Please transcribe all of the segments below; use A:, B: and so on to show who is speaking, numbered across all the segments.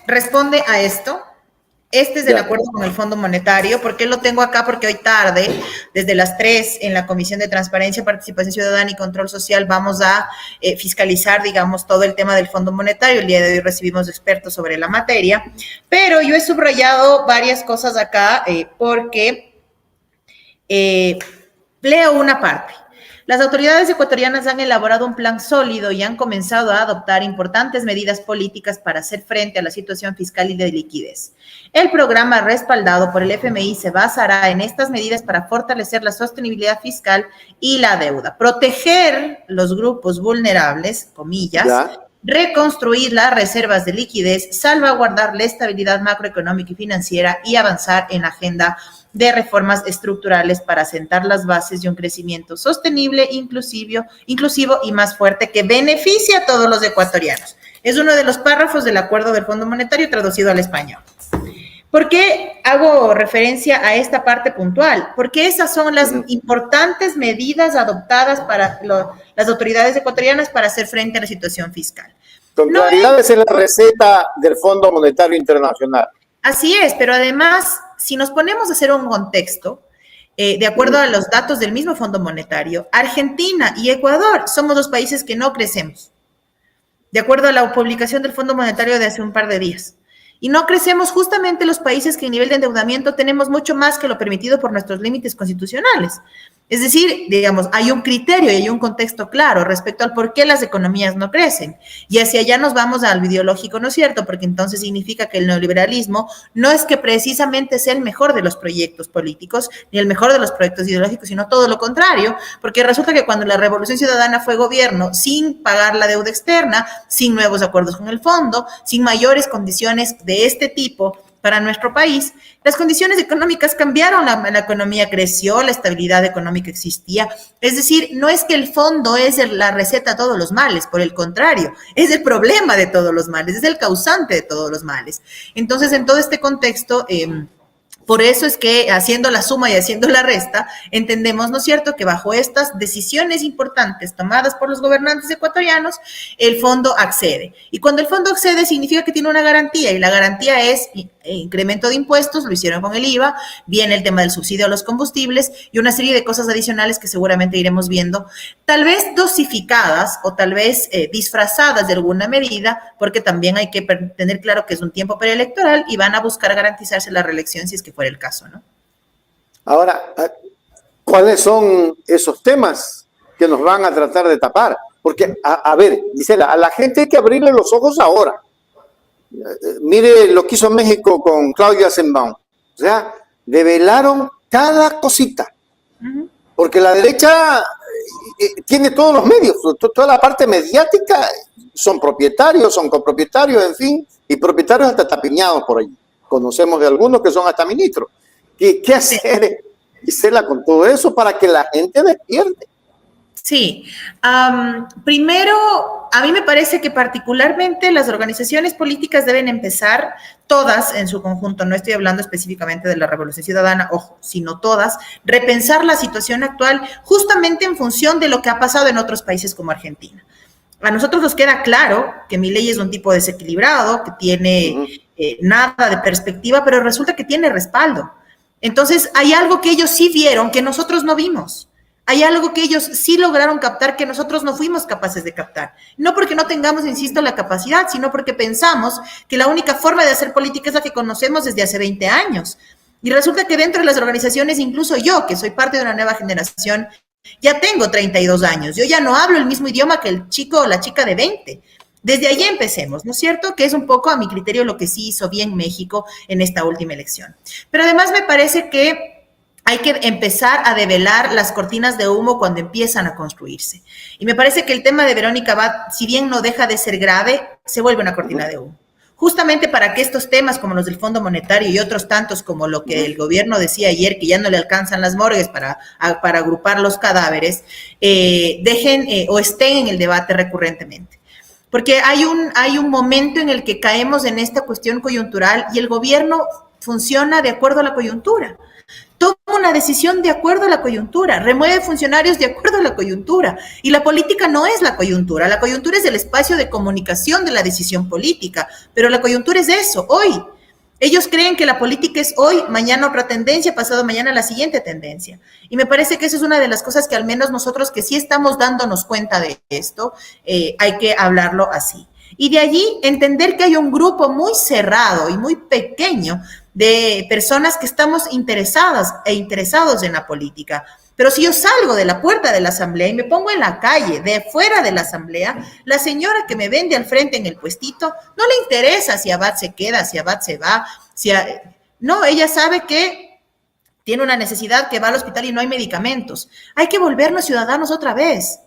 A: responde a esto. Este es el acuerdo con el Fondo Monetario. ¿Por qué lo tengo acá? Porque hoy tarde, desde las 3, en la Comisión de Transparencia, Participación Ciudadana y Control Social, vamos a fiscalizar, digamos, todo el tema del Fondo Monetario. El día de hoy recibimos expertos sobre la materia, pero yo he subrayado varias cosas acá porque leo una parte. Las autoridades ecuatorianas han elaborado un plan sólido y han comenzado a adoptar importantes medidas políticas para hacer frente a la situación fiscal y de liquidez. El programa respaldado por el FMI se basará en estas medidas para fortalecer la sostenibilidad fiscal y la deuda, proteger los grupos vulnerables, comillas, reconstruir las reservas de liquidez, salvaguardar la estabilidad macroeconómica y financiera y avanzar en la agenda de reformas estructurales para sentar las bases de un crecimiento sostenible, inclusivo y más fuerte que beneficie a todos los ecuatorianos. Es uno de los párrafos del acuerdo del Fondo Monetario traducido al español. ¿Por qué hago referencia a esta parte puntual? Porque esas son las importantes medidas adoptadas para las autoridades ecuatorianas para hacer frente a la situación fiscal.
B: Con claridad es la receta del Fondo Monetario Internacional.
A: Así es, pero además, si nos ponemos a hacer un contexto, de acuerdo a los datos del mismo Fondo Monetario, Argentina y Ecuador somos dos países que no crecemos, de acuerdo a la publicación del Fondo Monetario de hace un par de días. Y no crecemos justamente los países que en nivel de endeudamiento tenemos mucho más que lo permitido por nuestros límites constitucionales. Es decir, digamos, hay un criterio y hay un contexto claro respecto al por qué las economías no crecen. Y hacia allá nos vamos al ideológico, ¿no es cierto? Porque entonces significa que el neoliberalismo no es que precisamente sea el mejor de los proyectos políticos, ni el mejor de los proyectos ideológicos, sino todo lo contrario, porque resulta que cuando la Revolución Ciudadana fue gobierno, sin pagar la deuda externa, sin nuevos acuerdos con el fondo, sin mayores condiciones de este tipo para nuestro país, las condiciones económicas cambiaron, la economía creció, la estabilidad económica existía. Es decir, no es que el fondo es la receta a todos los males, por el contrario, es el problema de todos los males, es el causante de todos los males. Entonces, en todo este contexto, por eso es que haciendo la suma y haciendo la resta, entendemos, ¿no es cierto?, que bajo estas decisiones importantes tomadas por los gobernantes ecuatorianos, el fondo accede. Y cuando el fondo accede significa que tiene una garantía, y la garantía es incremento de impuestos, lo hicieron con el IVA, viene el tema del subsidio a los combustibles y una serie de cosas adicionales que seguramente iremos viendo, tal vez dosificadas o tal vez disfrazadas de alguna medida, porque también hay que tener claro que es un tiempo preelectoral y van a buscar garantizarse la reelección si es que fuera el caso, ¿no?
B: Ahora, ¿cuáles son esos temas que nos van a tratar de tapar? Porque, a ver, Gisela, a la gente hay que abrirle los ojos ahora. Mire lo que hizo México con Claudia Sheinbaum. O sea, develaron cada cosita. Porque la derecha tiene todos los medios, toda la parte mediática, son propietarios, son copropietarios, en fin, y propietarios hasta tapiñados por allí. Conocemos de algunos que son hasta ministros. ¿Qué hacer, Gisela, con todo eso para que la gente despierte?
A: Sí, primero, a mí me parece que particularmente las organizaciones políticas deben empezar, todas en su conjunto, no estoy hablando específicamente de la Revolución Ciudadana, ojo, sino todas, repensar la situación actual justamente en función de lo que ha pasado en otros países como Argentina. A nosotros nos queda claro que Milei es un tipo desequilibrado, que tiene nada de perspectiva, pero resulta que tiene respaldo. Entonces, hay algo que ellos sí vieron que nosotros no vimos. Hay algo que ellos sí lograron captar que nosotros no fuimos capaces de captar. No porque no tengamos, insisto, la capacidad, sino porque pensamos que la única forma de hacer política es la que conocemos desde hace 20 años. Y resulta que dentro de las organizaciones, incluso yo, que soy parte de una nueva generación, ya tengo 32 años. Yo ya no hablo el mismo idioma que el chico o la chica de 20. Desde ahí empecemos, ¿no es cierto? Que es un poco, a mi criterio, lo que sí hizo bien México en esta última elección. Pero además me parece que hay que empezar a develar las cortinas de humo cuando empiezan a construirse. Y me parece que el tema de Verónica Abad, si bien no deja de ser grave, se vuelve una cortina de humo. Justamente para que estos temas como los del Fondo Monetario y otros tantos como lo que el gobierno decía ayer, que ya no le alcanzan las morgues para agrupar los cadáveres, dejen o estén en el debate recurrentemente. Porque hay un momento en el que caemos en esta cuestión coyuntural y el gobierno funciona de acuerdo a la coyuntura. Toma una decisión de acuerdo a la coyuntura, remueve funcionarios de acuerdo a la coyuntura. Y la política no es la coyuntura es el espacio de comunicación de la decisión política, pero la coyuntura es eso, hoy. Ellos creen que la política es hoy, mañana otra tendencia, pasado mañana la siguiente tendencia. Y me parece que esa es una de las cosas que al menos nosotros que sí estamos dándonos cuenta de esto, hay que hablarlo así. Y de allí entender que hay un grupo muy cerrado y muy pequeño de personas que estamos interesadas e interesados en la política. Pero si yo salgo de la puerta de la asamblea y me pongo en la calle, de fuera de la asamblea, la señora que me vende al frente en el puestito, no le interesa si Abad se queda, si Abad se va, no, ella sabe que tiene una necesidad, que va al hospital y no hay medicamentos. Hay que volvernos ciudadanos otra vez.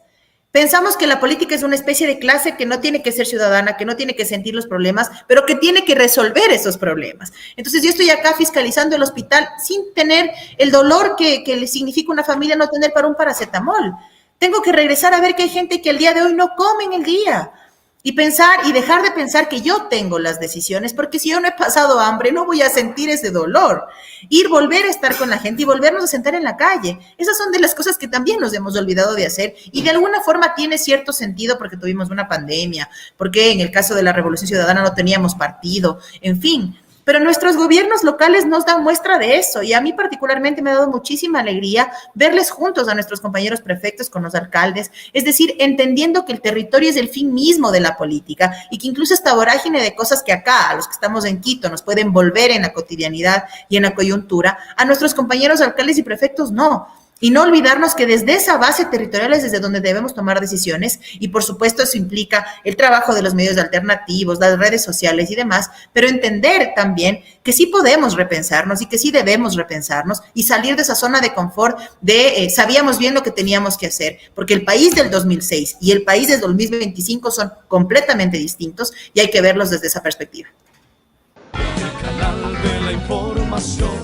A: Pensamos que la política es una especie de clase que no tiene que ser ciudadana, que no tiene que sentir los problemas, pero que tiene que resolver esos problemas. Entonces yo estoy acá fiscalizando el hospital sin tener el dolor que le significa a una familia no tener para un paracetamol. Tengo que regresar a ver que hay gente que el día de hoy no come en el día. Y pensar y dejar de pensar que yo tengo las decisiones, porque si yo no he pasado hambre, no voy a sentir ese dolor. Volver a estar con la gente y volvernos a sentar en la calle. Esas son de las cosas que también nos hemos olvidado de hacer y de alguna forma tiene cierto sentido porque tuvimos una pandemia, porque en el caso de la Revolución Ciudadana no teníamos partido, en fin. Pero nuestros gobiernos locales nos dan muestra de eso y a mí particularmente me ha dado muchísima alegría verles juntos a nuestros compañeros prefectos con los alcaldes, es decir, entendiendo que el territorio es el fin mismo de la política y que incluso esta vorágine de cosas que acá, a los que estamos en Quito, nos pueden volver en la cotidianidad y en la coyuntura, a nuestros compañeros alcaldes y prefectos no. Y no olvidarnos que desde esa base territorial es desde donde debemos tomar decisiones y por supuesto eso implica el trabajo de los medios alternativos, las redes sociales y demás, pero entender también que sí podemos repensarnos y que sí debemos repensarnos y salir de esa zona de confort de sabíamos bien lo que teníamos que hacer, porque el país del 2006 y el país del 2025 son completamente distintos y hay que verlos desde esa perspectiva.
C: El canal de la información.